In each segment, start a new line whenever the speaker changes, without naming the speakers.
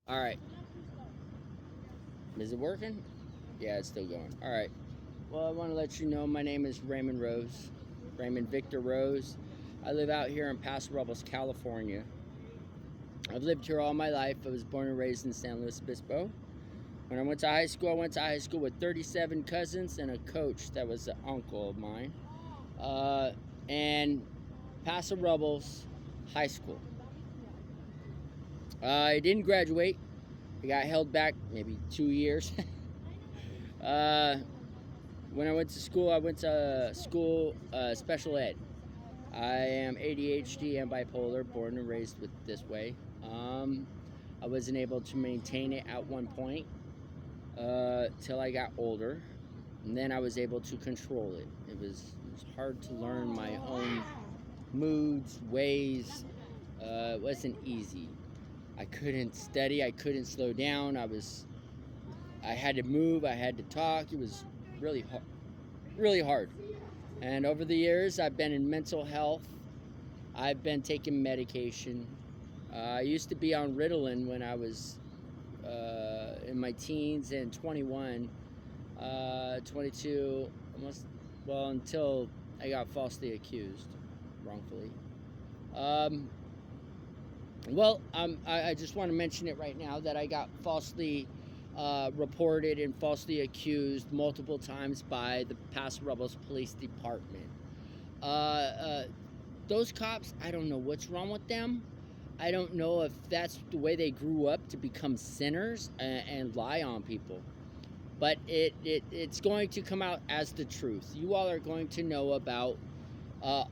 All right. Is it working? Yeah, it's still going. All right. Well, I want to let you know my name is Raymond Rose, Raymond Victor Rose. I live out here in Paso Robles, California. I've lived here all my life. I was born and raised in San Luis Obispo. When I went to high school, I went to high school with 37 cousins and a coach that was an uncle of mine. And Paso Robles High School. I didn't graduate. I got held back maybe 2 years. uh, when I went to school, special ed. I am ADHD and bipolar, born and raised with this way. I wasn't able to maintain it at one point till I got older, and then I was able to control it. It was hard to learn my own moods, ways. It wasn't easy. I couldn't study. I couldn't slow down. I had to move. I had to talk. It was really hard, really hard. And over the years, I've been in mental health. I've been taking medication. I used to be on Ritalin when I was in my teens and 21, 22, almost, well, until I got falsely accused wrongfully. Um, I just want to mention it right now that I got falsely reported and falsely accused multiple times by the Paso Robles Police Department. Uh, uh, those cops, I don't know what's wrong with them. I don't know if that's the way they grew up to become sinners and lie on people. But it's going to come out as the truth. You all are going to know about uh,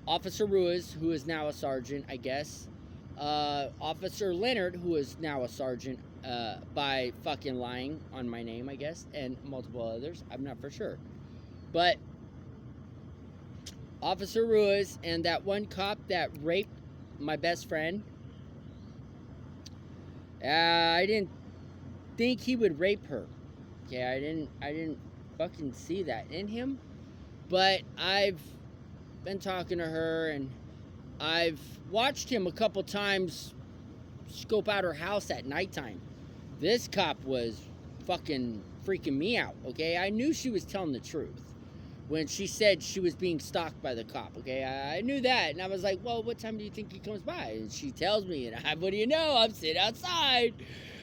Officer Ruiz, who is now a sergeant, I guess. Officer Leonard, who is now a sergeant by fucking lying on my name, I guess, and multiple others. I'm not for sure. But Officer Ruiz and that one cop that raped my best friend, I didn't think he would rape her. Okay, I didn't fucking see that in him. But I've been talking to her, and I've watched him a couple times scope out her house at nighttime. This cop was fucking freaking me out, okay? I knew she was telling the truth when she said she was being stalked by the cop, okay? I knew that, and I was like, well, what time do you think he comes by? And she tells me, and what do you know? I'm sitting outside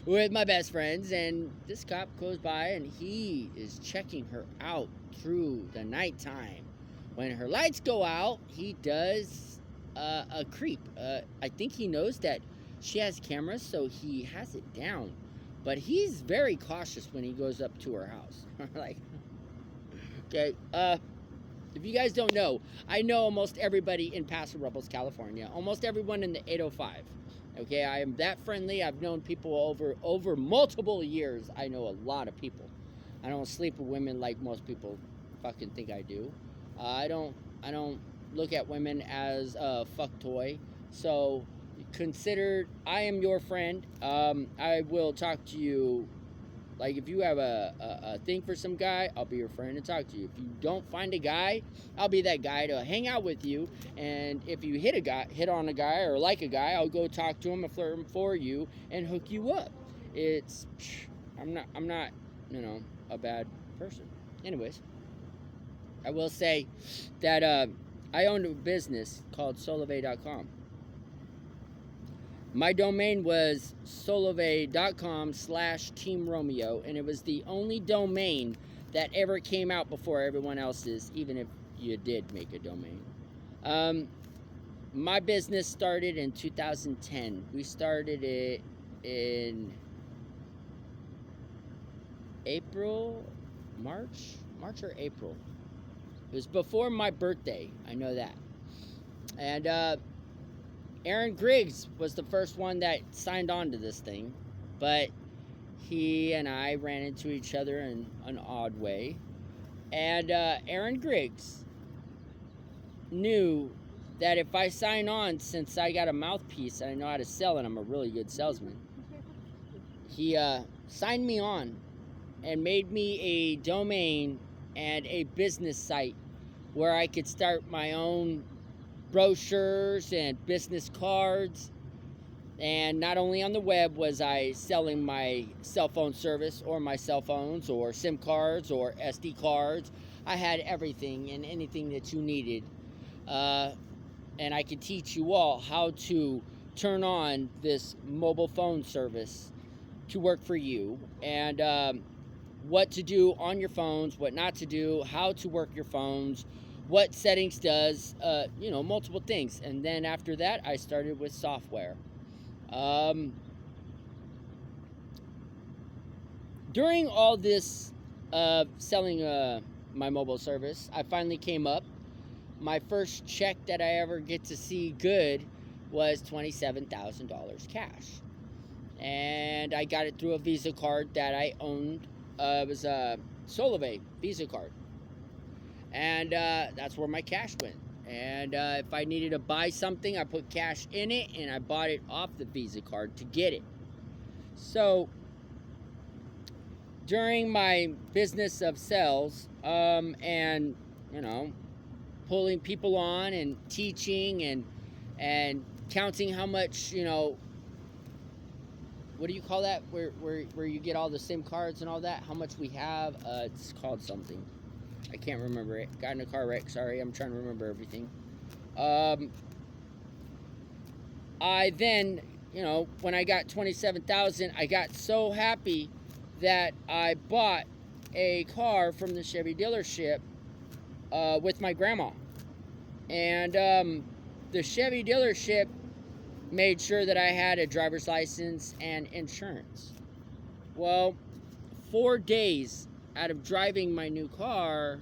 with my best friends, and this cop goes by, and he is checking her out through the nighttime. When her lights go out, he does a creep. I think he knows that she has cameras, so he has it down. But he's very cautious when he goes up to her house. Like, okay, if you guys don't know, I know almost everybody in Paso Robles, California. Almost everyone in the 805. Okay, I am that friendly. I've known people over multiple years. I know a lot of people. I don't sleep with women like most people fucking think I do. I don't look at women as a fuck toy. So consider I am your friend. I will talk to you. Like, if you have a thing for some guy, I'll be your friend and talk to you. If you don't find a guy, I'll be that guy to hang out with you. And if you hit on a guy or like a guy, I'll go talk to him and flirt him for you and hook you up. I'm not, a bad person. Anyways, I will say that I owned a business called solove.com. My domain was solove.com/Team Romeo, and it was the only domain that ever came out before everyone else's, even if you did make a domain. My business started in 2010. We started it in March or April. It was before my birthday, I know that. And Aaron Griggs was the first one that signed on to this thing, but he and I ran into each other in an odd way. And Aaron Griggs knew that if I sign on, since I got a mouthpiece and I know how to sell and I'm a really good salesman, he signed me on and made me a domain and a business site where I could start my own brochures and business cards And not only on the web was I selling my cell phone service or my cell phones or SIM cards or SD cards. I had everything and anything that you needed. And I could teach you all how to turn on this mobile phone service to work for you, and what to do on your phones, what not to do, how to work your phones, what settings does, multiple things. And then after that, I started with software. During all this selling my mobile service, I finally came up. My first check that I ever get to see good was $27,000 cash. And I got it through a Visa card that I owned. It was a Solvay Visa card. And that's where my cash went. And if I needed to buy something, I put cash in it, and I bought it off the Visa card to get it. So during my business of sales, and pulling people on and teaching and counting how much, what do you call that, where you get all the SIM cards and all that, how much we have, it's called something. I can't remember it. Got in a car wreck. Sorry, I'm trying to remember everything. I then, when I got 27,000, I got so happy that I bought a car from the Chevy dealership with my grandma. And the Chevy dealership made sure that I had a driver's license and insurance. Well, 4 days out of driving my new car,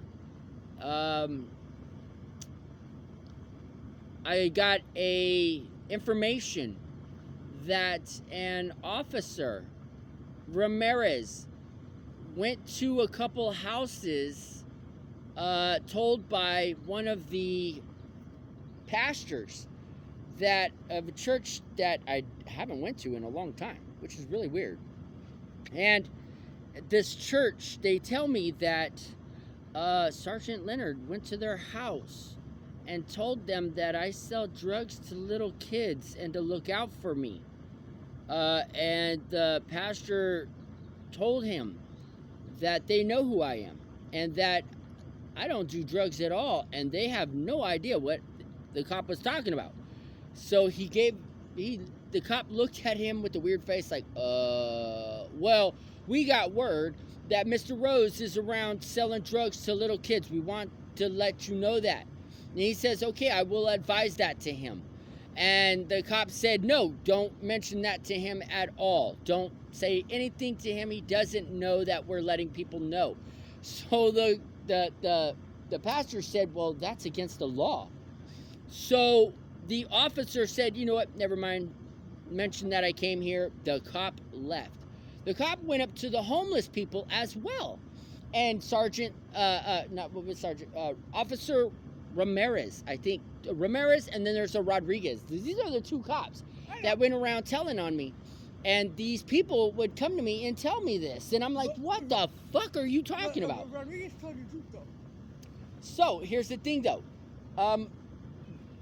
I got a information that an officer, Ramirez, went to a couple houses, told by one of the pastors that of a church that I haven't went to in a long time, which is really weird. And this church, they tell me that Sergeant Leonard went to their house and told them that I sell drugs to little kids and to look out for me. And the pastor told him that they know who I am and that I don't do drugs at all, and they have no idea what the cop was talking about. So the cop looked at him with a weird face like, well, we got word that Mr. Rose is around selling drugs to little kids. We want to let you know that. And he says, okay, I will advise that to him. And the cop said, no, don't mention that to him at all. Don't say anything to him. He doesn't know that we're letting people know. So the pastor said, well, that's against the law. So the officer said, you know what, never mind, mention that I came here. The cop left. The cop went up to the homeless people as well. And Officer Ramirez, I think. Ramirez, and then there's a Rodriguez. These are the two cops that went around telling on me. And these people would come to me and tell me this. And I'm like, what the fuck are you talking about?
Rodriguez told you the truth, though.
So, here's the thing, though.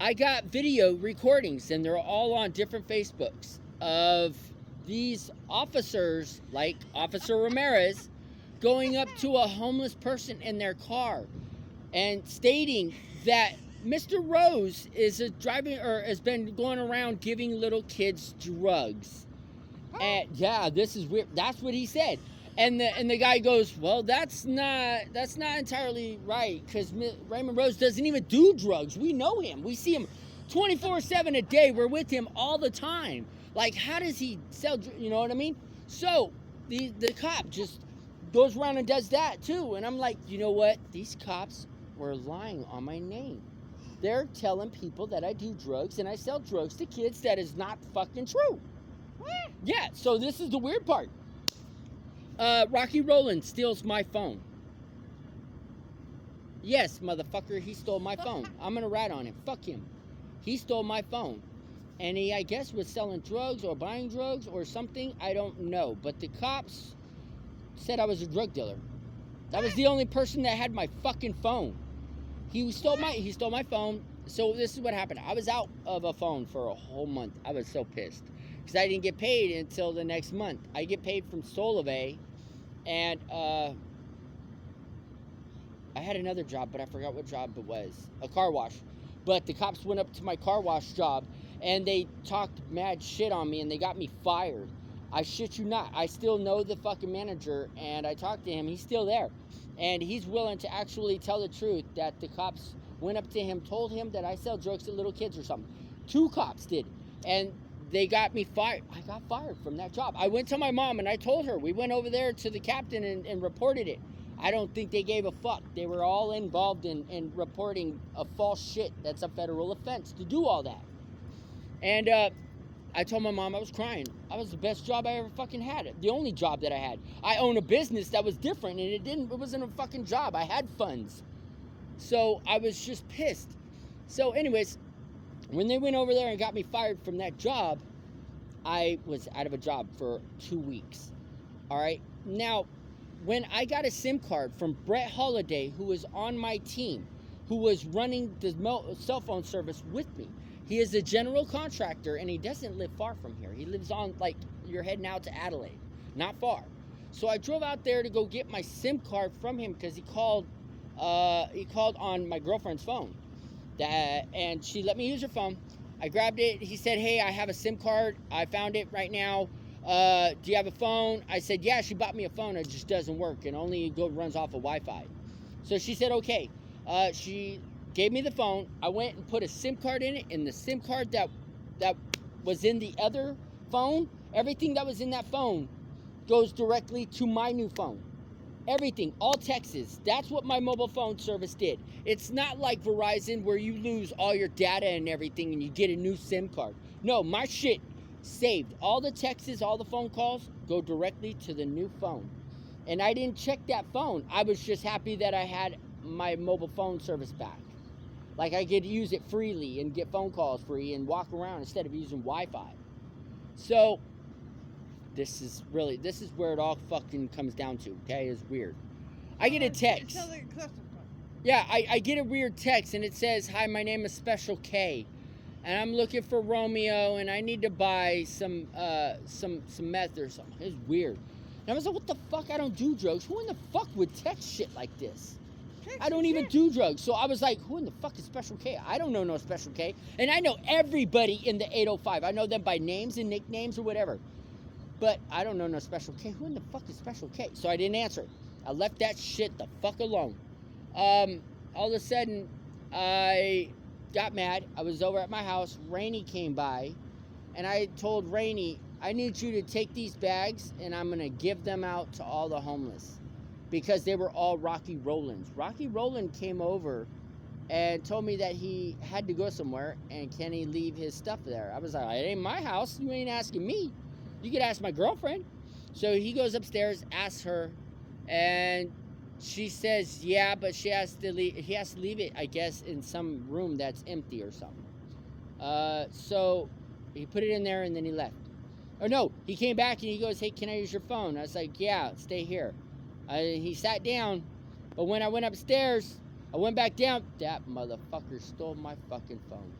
I got video recordings, and they're all on different Facebooks, of these officers, like Officer Ramirez, going up to a homeless person in their car and stating that Mr. Rose is driving, or has been going around giving little kids drugs. And yeah, this is weird. That's what he said. And the guy goes, well, that's not entirely right, because Raymond Rose doesn't even do drugs. We know him. We see him 24/7 a day. We're with him all the time. Like, how does he sell? You know what I mean? So the cop just goes around and does that too. And I'm like, you know what? These cops were lying on my name. They're telling people that I do drugs and I sell drugs to kids. That is not fucking true. Yeah. So this is the weird part. Rocky Rowland steals my phone. Yes, motherfucker, he stole my phone. I'm gonna rat on him. Fuck him. He stole my phone. And he, I guess, was selling drugs or buying drugs or something. I don't know. But the cops said I was a drug dealer. That was the only person that had my fucking phone. He stole my phone. So this is what happened. I was out of a phone for a whole month. I was so pissed. because I didn't get paid until the next month. I get paid from Solvay, and I had another job, but I forgot what job it was. A car wash. But the cops went up to my car wash job, and they talked mad shit on me, and they got me fired. I shit you not. I still know the fucking manager, and I talked to him. He's still there. And he's willing to actually tell the truth that the cops went up to him, told him that I sell drugs to little kids or something. 2 cops did. And they got me fired. I got fired from that job. I went to my mom, and I told her. We went over there to the captain and reported it. I don't think they gave a fuck. They were all involved in reporting a false shit. That's a federal offense to do all that. And I told my mom I was crying. I was the best job I ever fucking had. The only job that I had. I own a business that was different, and it wasn't a fucking job. I had funds. So I was just pissed. So anyways, when they went over there and got me fired from that job, I was out of a job for 2 weeks. All right. Now, when I got a SIM card from Brett Holiday, who was on my team, who was running the cell phone service with me, he is a general contractor, and he doesn't live far from here. He lives on, like, you're heading out to Adelaide. Not far. So I drove out there to go get my SIM card from him because he called on my girlfriend's phone. And she let me use her phone. I grabbed it. He said, hey, I have a SIM card. I found it right now. Do you have a phone? I said, yeah, she bought me a phone. It just doesn't work. It only runs off of Wi-Fi. So she said, okay. She gave me the phone. I went and put a SIM card in it, and the SIM card that was in the other phone, everything that was in that phone goes directly to my new phone. Everything, all texts. That's what my mobile phone service did. It's not like Verizon where you lose all your data and everything and you get a new SIM card. No, my shit saved. All the texts, all the phone calls go directly to the new phone. And I didn't check that phone. I was just happy that I had my mobile phone service back. Like I could use it freely and get phone calls free and walk around instead of using Wi-Fi. So this is where it all fucking comes down to, okay? It's weird. I get a text. Yeah, I get a weird text, and it says, hi, my name is Special K, and I'm looking for Romeo, and I need to buy some meth or something. It's weird. And I was like, what the fuck? I don't do drugs. Who in the fuck would text shit like this? I don't even do drugs. So I was like, who in the fuck is Special K? I don't know no Special K. And I know everybody in the 805. I know them by names and nicknames or whatever. But I don't know no Special K. Who in the fuck is Special K? So I didn't answer. I left that shit the fuck alone. All of a sudden, I got mad. I was over at my house. Rainey came by. And I told Rainey, I need you to take these bags and I'm going to give them out to all the homeless. Because they were all Rocky Rollins. Rocky Roland came over and told me that he had to go somewhere and can he leave his stuff there. I was like, it ain't my house. You ain't asking me. You could ask my girlfriend. So he goes upstairs, asks her, and she says, yeah, but he has to leave it, I guess, in some room that's empty or something. So he put it in there and then he left. Oh no, he came back and he goes, hey, can I use your phone? I was like, yeah, stay here. He sat down, but when I went upstairs, I went back down. That motherfucker stole my fucking phone.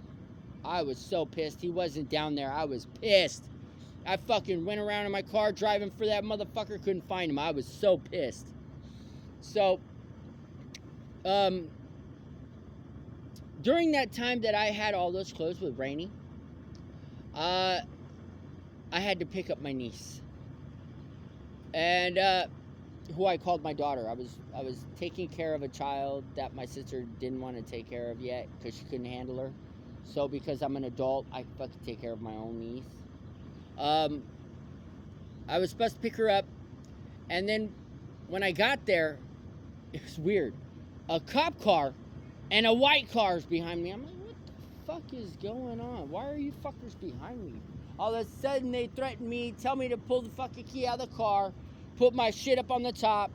I was so pissed. He wasn't down there. I was pissed. I fucking went around in my car driving for that motherfucker. Couldn't find him. I was so pissed. So, during that time that I had all those clothes with Rainey, I had to pick up my niece. And, who I called my daughter. I was taking care of a child that my sister didn't want to take care of yet because she couldn't handle her. So because I'm an adult, I fucking take care of my own niece. I was supposed to pick her up, and then when I got there, it was weird. A cop car and a white car is behind me. I'm like, what the fuck is going on? Why are you fuckers behind me? All of a sudden, they threatened me, tell me to pull the fucking key out of the car, put my shit up on the top,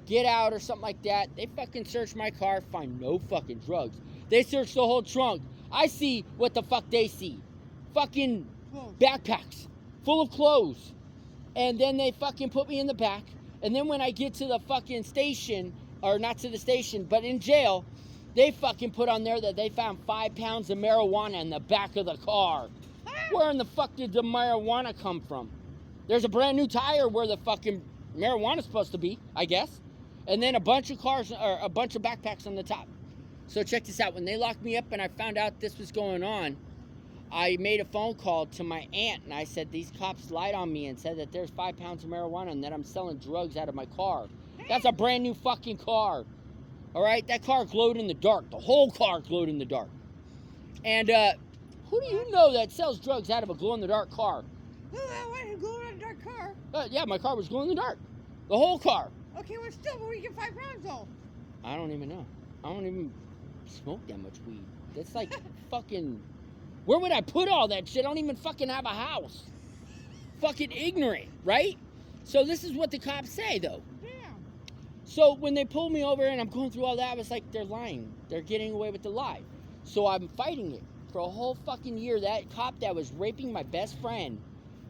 get out or something like that. They fucking searched my car, find no fucking drugs. They searched the whole trunk. I see what the fuck they see. Fucking backpacks full of clothes. And then they fucking put me in the back. And then when I get to the fucking station, or not to the station, but in jail, they fucking put on there that they found 5 pounds of marijuana in the back of the car. Where in the fuck did the marijuana come from? There's a brand new tire where the fucking marijuana's supposed to be, I guess. And then a bunch of cars, or a bunch of backpacks on the top. So check this out. When they locked me up and I found out this was going on, I made a phone call to my aunt and I said, these cops lied on me and said that there's 5 pounds of marijuana and that I'm selling drugs out of my car. That's a brand new fucking car. All right? That car glowed in the dark. The whole car glowed in the dark. And who do you know that sells drugs out of a glow-in-the-dark car?
Who that one who glowed in a dark car?
Yeah, my car was glowing in the dark. The whole car.
Okay, well, still, where you get 5 pounds, though?
I don't even know. I don't even smoke that much weed. That's like fucking... Where would I put all that shit? I don't even fucking have a house. Fucking ignorant, right? So this is what the cops say, though.
Yeah.
So when they pulled me over and I'm going through all that, I was like, they're lying. They're getting away with the lie. So I'm fighting it for a whole fucking year. That cop that was raping my best friend,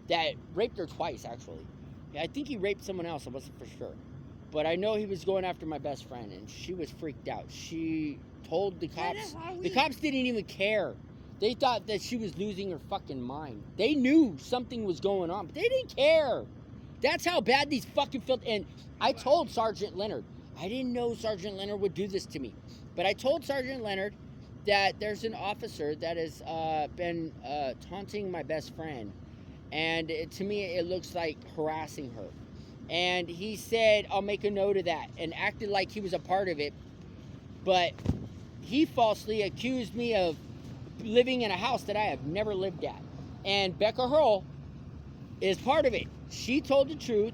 that raped her twice, actually. I think he raped someone else. I wasn't for sure. But I know he was going after my best friend, and she was freaked out. She told the cops. The cops didn't even care. They thought that she was losing her fucking mind. They knew something was going on, but they didn't care. That's how bad these fucking filth. And I told Sergeant Leonard. I didn't know Sergeant Leonard would do this to me. But I told Sergeant Leonard that there's an officer that has been taunting my best friend. And to me, it looks like harassing her. And he said, I'll make a note of that, and acted like he was a part of it. But he falsely accused me of living in a house that I have never lived at. And Becca Hurl is part of it. She told the truth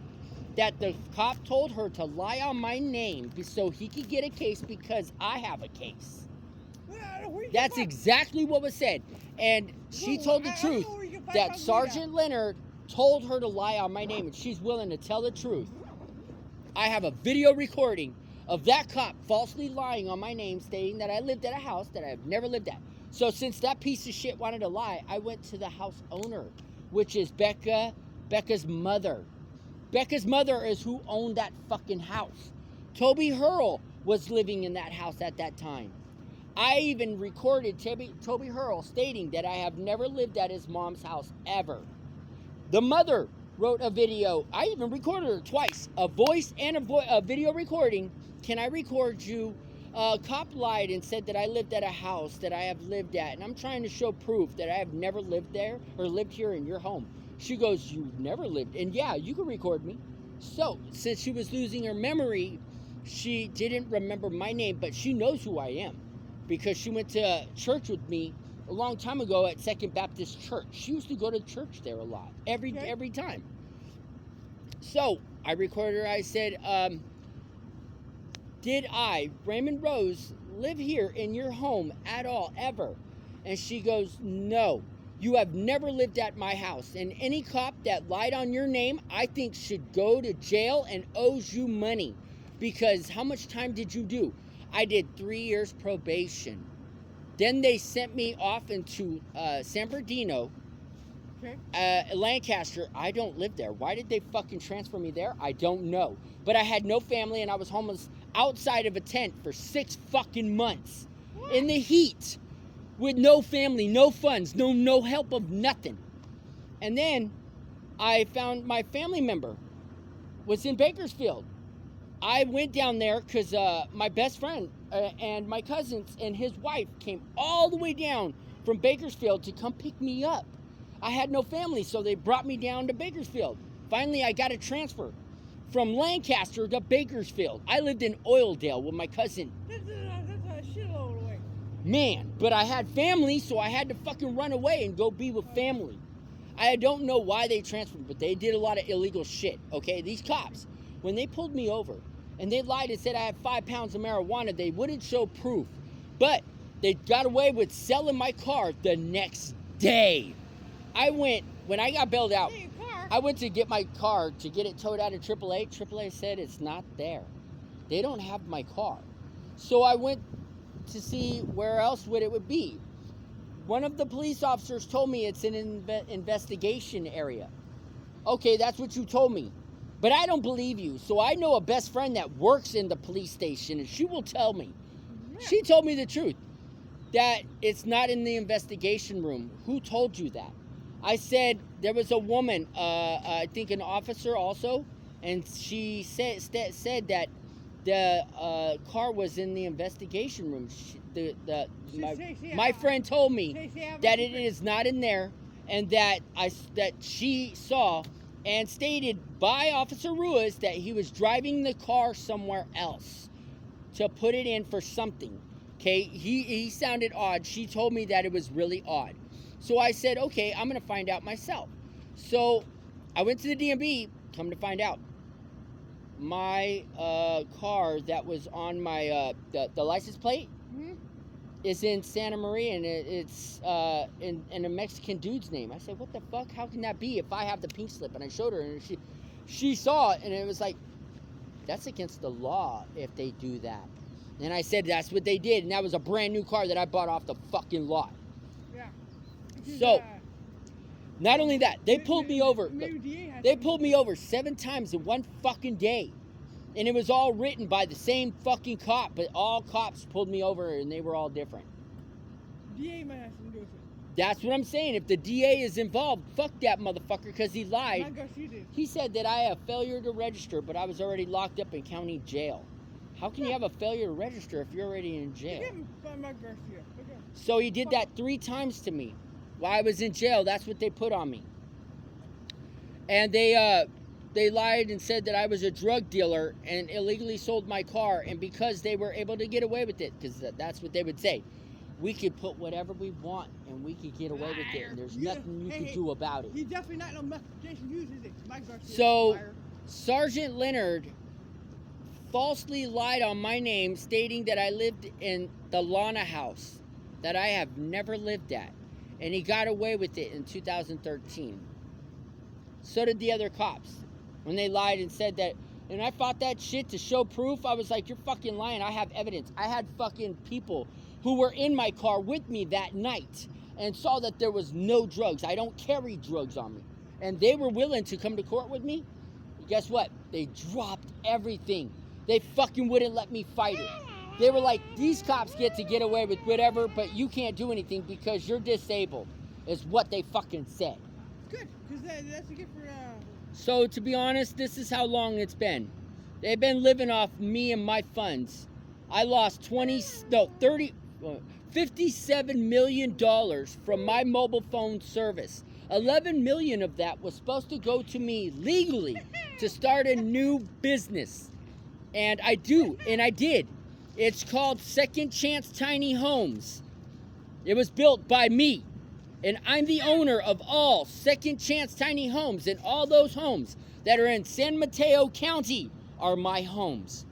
that the cop told her to lie on my name so he could get a case because I have a case. That's exactly what was said. And she told the truth that Sergeant Leonard told her to lie on my name, and she's willing to tell the truth. I have a video recording of that cop falsely lying on my name, stating that I lived at a house that I have never lived at. So since that piece of shit wanted to lie, I went to the house owner, which is Becca's mother. Becca's mother is who owned that fucking house. Toby Hurl was living in that house at that time. I even recorded Toby Hurl stating that I have never lived at his mom's house ever. The mother wrote a video. I even recorded her twice. A voice and a video recording. Can I record you? Cop lied and said that I lived at a house that I have lived at. And I'm trying to show proof that I have never lived there or lived here in your home. She goes, you've never lived. And yeah, you can record me. So, since she was losing her memory, she didn't remember my name, but she knows who I am. Because she went to church with me a long time ago at Second Baptist Church. She used to go to church there a lot, every time. So I recorded her. I said, did I, Raymond Rose, live here in your home at all, ever? And she goes, no, you have never lived at my house. And any cop that lied on your name, I think should go to jail and owes you money. Because how much time did you do? I did 3 years probation. Then they sent me off into San Bernardino, Lancaster. I don't live there. Why did they fucking transfer me there? I don't know. But I had no family and I was homeless outside of a tent for 6 fucking months. What? In the heat. With no family, no funds, no help of nothing. And then I found my family member was in Bakersfield. I went down there because my best friend and my cousins and his wife came all the way down from Bakersfield to come pick me up. I had no family, so they brought me down to Bakersfield. Finally, I got a transfer from Lancaster to Bakersfield. I lived in Oildale with my cousin.
That's a shitload away.
Man, but I had family, so I had to fucking run away and go be with family. I don't know why they transferred, but they did a lot of illegal shit, okay? These cops, when they pulled me over, and they lied and said I had 5 pounds of marijuana, they wouldn't show proof. But they got away with selling my car the next day. When I got bailed out, I went to get my car to get it towed out of AAA. AAA said it's not there. They don't have my car. So I went to see where else it would be. One of the police officers told me it's an investigation area. Okay, that's what you told me. But I don't believe you. So I know a best friend that works in the police station, and she will tell me. She told me the truth, that it's not in the investigation room. Who told you that? I said there was a woman, I think an officer also, and she said that the car was in the investigation room. My friend told me that it is not in there, and that she saw and stated by Officer Ruiz that he was driving the car somewhere else to put it in for something. Okay, he sounded odd. She told me that it was really odd. So I said, okay, I'm going to find out myself. So I went to the DMV. Come to find out, my car that was on my the license plate is in Santa Maria, and it's in a Mexican dude's name. I said, what the fuck? How can that be if I have the pink slip? And I showed her, and she saw it, and it was like, that's against the law if they do that. And I said, that's what they did, and that was a brand new car that I bought off the fucking lot.
Yeah.
So, not only that, they pulled me over. They pulled me over 7 times in one fucking day. And it was all written by the same fucking cop, but all cops pulled me over and they were all different.
DA might have something to do with it.
That's what I'm saying. If the DA is involved, fuck that motherfucker, because he lied.
Not Garcia did.
He said that I have failure to register, but I was already locked up in county jail. How can you have a failure to register if you're already in jail?
Not Garcia. Okay.
So he did that 3 times to me while I was in jail. That's what they put on me. And they lied and said that I was a drug dealer and illegally sold my car. And because they were able to get away with it, because that's what they would say, we could put whatever we want and we could get away with it. And there's nothing you can do about it.
He's definitely not no Jason Hughes, is it? Mike Garcia.
So Sergeant Leonard falsely lied on my name, stating that I lived in the Lana house that I have never lived at. And he got away with it in 2013. So did the other cops. When they lied and said that, and I fought that shit to show proof, I was like, you're fucking lying. I have evidence. I had fucking people who were in my car with me that night and saw that there was no drugs. I don't carry drugs on me. And they were willing to come to court with me. Guess what? They dropped everything. They fucking wouldn't let me fight it. They were like, these cops get away with whatever, but you can't do anything because you're disabled, is what they fucking said.
Good, because that's a gift for...
So, to be honest, this is how long it's been. They've been living off me and my funds. I lost $57 million from my mobile phone service. 11 million of that was supposed to go to me legally to start a new business. And I did. It's called Second Chance Tiny Homes. It was built by me. And I'm the owner of all Second Chance Tiny Homes. And all those homes that are in San Mateo County are my homes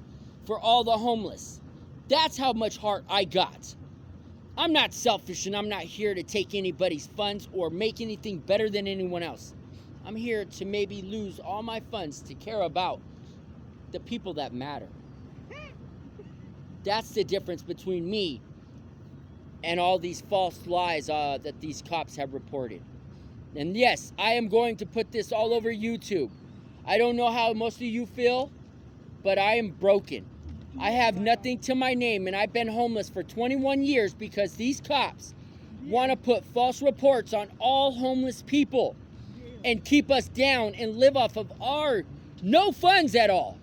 for all the homeless. That's how much heart I got. I'm not selfish, and I'm not here to take anybody's funds or make anything better than anyone else. I'm here to maybe lose all my funds to care about the people that matter. That's the difference between me and all these false lies that these cops have reported. And yes, I am going to put this all over YouTube. I don't know how most of you feel, but I am broken. I have nothing to my name, and I've been homeless for 21 years because these cops want to put false reports on all homeless people and keep us down and live off of our no funds at all.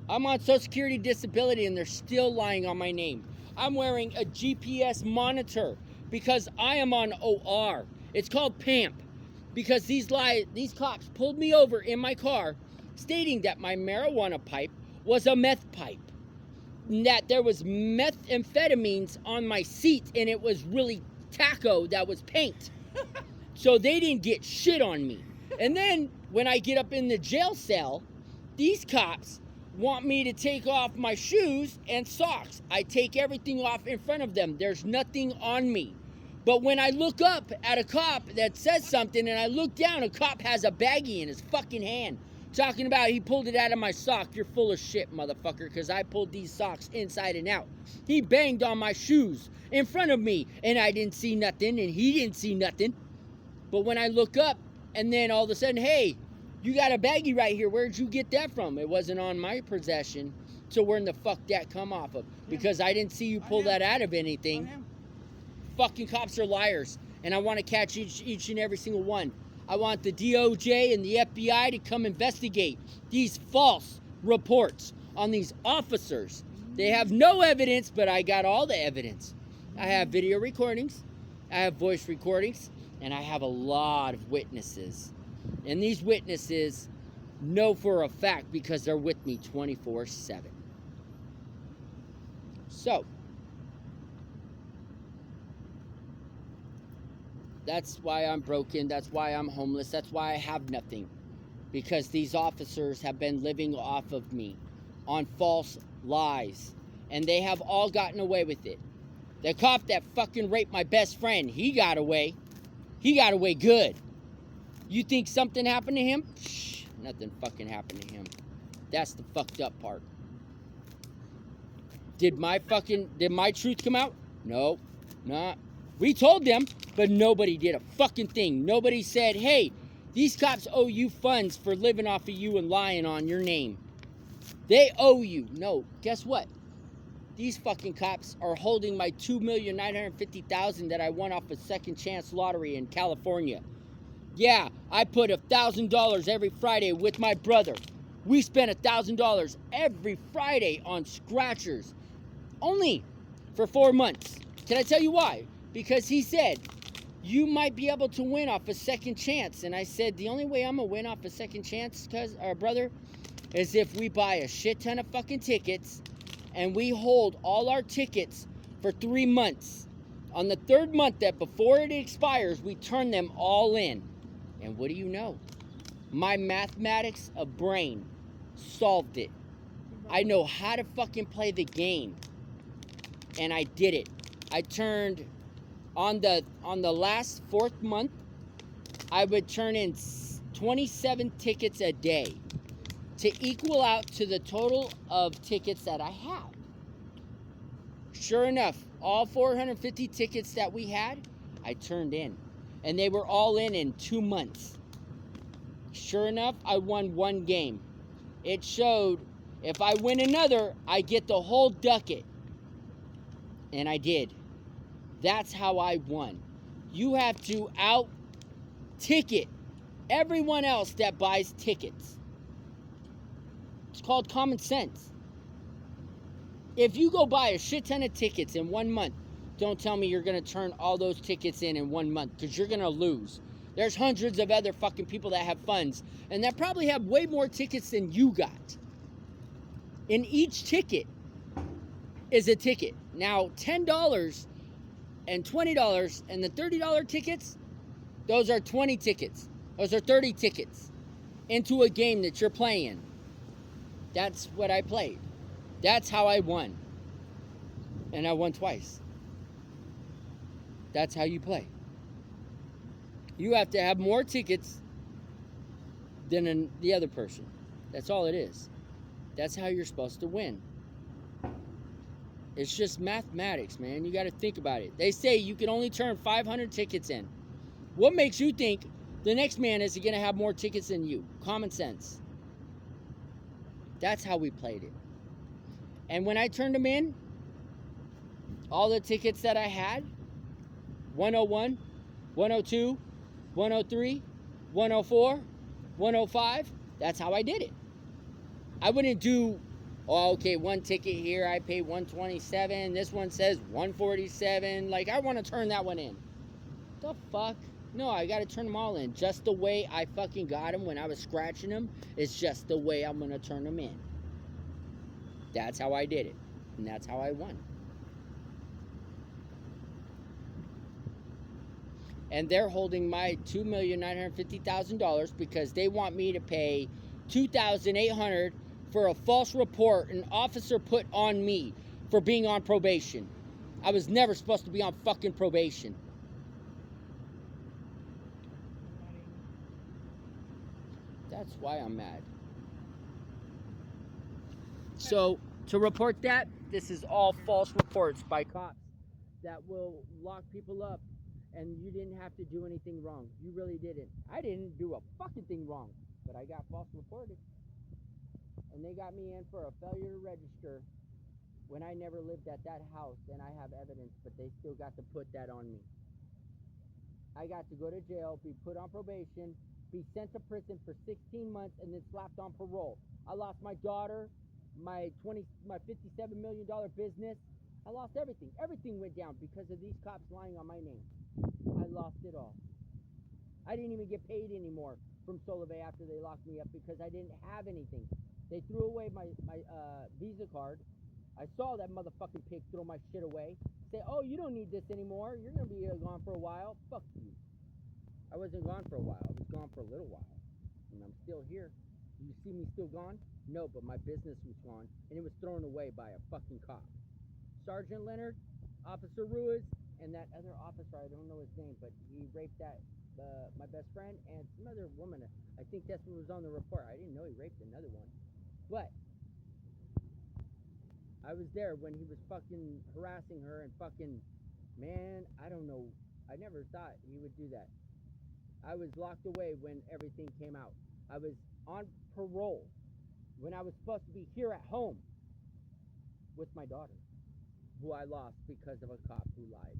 I'm on Social Security disability, and they're still lying on my name. I'm wearing a GPS monitor because I am on OR. It's called PAMP because these cops pulled me over in my car stating that my marijuana pipe was a meth pipe, that there was methamphetamines on my seat, and it was really taco that was paint. So they didn't get shit on me. And then when I get up in the jail cell, these cops want me to take off my shoes and socks. I take everything off in front of them. There's nothing on me. But when I look up at a cop that says something and I look down, a cop has a baggie in his fucking hand talking about he pulled it out of my sock. You're full of shit, motherfucker, because I pulled these socks inside and out. He banged on my shoes in front of me, and I didn't see nothing, and he didn't see nothing. But when I look up, and then all of a sudden, hey, you got a baggie right here. Where'd you get that from? It wasn't on my possession. So where in the fuck that come off of? Because I didn't see you pull that out of anything. Fucking cops are liars. And I want to catch each and every single one. I want the DOJ and the FBI to come investigate these false reports on these officers. They have no evidence, but I got all the evidence. I have video recordings, I have voice recordings, and I have a lot of witnesses. And these witnesses know for a fact because they're with me 24/7. So, that's why I'm broken. That's why I'm homeless. That's why I have nothing. Because these officers have been living off of me on false lies. And they have all gotten away with it. The cop that fucking raped my best friend, he got away. He got away good. You think something happened to him? Shh, nothing fucking happened to him. That's the fucked up part. Did my truth come out? No, not. We told them, but nobody did a fucking thing. Nobody said, hey, these cops owe you funds for living off of you and lying on your name. They owe you. No, guess what? These fucking cops are holding my $2,950,000 that I won off a second chance lottery in California. Yeah, I put $1,000 every Friday with my brother. We spent $1,000 every Friday on scratchers. Only for 4 months. Can I tell you why? Because he said, you might be able to win off a second chance. And I said, the only way I'm going to win off a second chance, brother, is if we buy a shit ton of fucking tickets and we hold all our tickets for 3 months. On the third month, that before it expires, we turn them all in. And what do you know? My mathematics of brain solved it. I know how to fucking play the game. And I did it. I turned on the last 4th month, I would turn in 27 tickets a day to equal out to the total of tickets that I have. Sure enough, all 450 tickets that we had, I turned in. And they were all in 2 months. Sure enough, I won 1 game. It showed if I win another, I get the whole ducat. And I did. That's how I won. You have to out-ticket everyone else that buys tickets. It's called common sense. If you go buy a shit ton of tickets in 1 month, don't tell me you're going to turn all those tickets in 1 month, because you're going to lose. There's hundreds of other fucking people that have funds and that probably have way more tickets than you got. And each ticket is a ticket. Now, $10 and $20 and the $30 tickets, those are 20 tickets. Those are 30 tickets into a game that you're playing. That's what I played. That's how I won. And I won twice. That's how you play. You have to have more tickets than the other person. That's all it is. That's how you're supposed to win. It's just mathematics, man. You got to think about it. They say you can only turn 500 tickets in. What makes you think the next man is going to have more tickets than you? Common sense. That's how we played it. And when I turned them in, all the tickets that I had, 101, 102, 103, 104, 105, that's how I did it. I wouldn't do, oh, okay, 1 ticket here, I pay 127, this one says 147, like I want to turn that one in. The fuck? No, I got to turn them all in. Just the way I fucking got them when I was scratching them, it's just the way I'm going to turn them in. That's how I did it. And that's how I won. And they're holding my $2,950,000 because they want me to pay $2,800 for a false report an officer put on me for being on probation. I was never supposed to be on fucking probation. That's why I'm mad. So, to report that, this is all false reports by cops that will lock people up, and you didn't have to do anything wrong. You really didn't. I didn't do a fucking thing wrong, but I got false reported. And they got me in for a failure to register when I never lived at that house, and I have evidence, but they still got to put that on me. I got to go to jail, be put on probation, be sent to prison for 16 months, and then slapped on parole. I lost my daughter, my $57 million business. I lost everything. Everything went down because of these cops lying on my name. I lost it all. I didn't even get paid anymore from Solivay after they locked me up because I didn't have anything. They threw away my Visa card. I saw that motherfucking pig throw my shit away. Say, oh, you don't need this anymore. You're going to be gone for a while. Fuck you. I wasn't gone for a while. I was gone for a little while. And I'm still here. Do you see me still gone? No, but my business was gone. And it was thrown away by a fucking cop. Sergeant Leonard, Officer Ruiz, and that other officer, I don't know his name, but he raped my best friend and some other woman. I think that's what was on the report. I didn't know he raped another one. But I was there when he was fucking harassing her and fucking, man, I don't know. I never thought he would do that. I was locked away when everything came out. I was on parole when I was supposed to be here at home with my daughter, who I lost because of a cop who lied.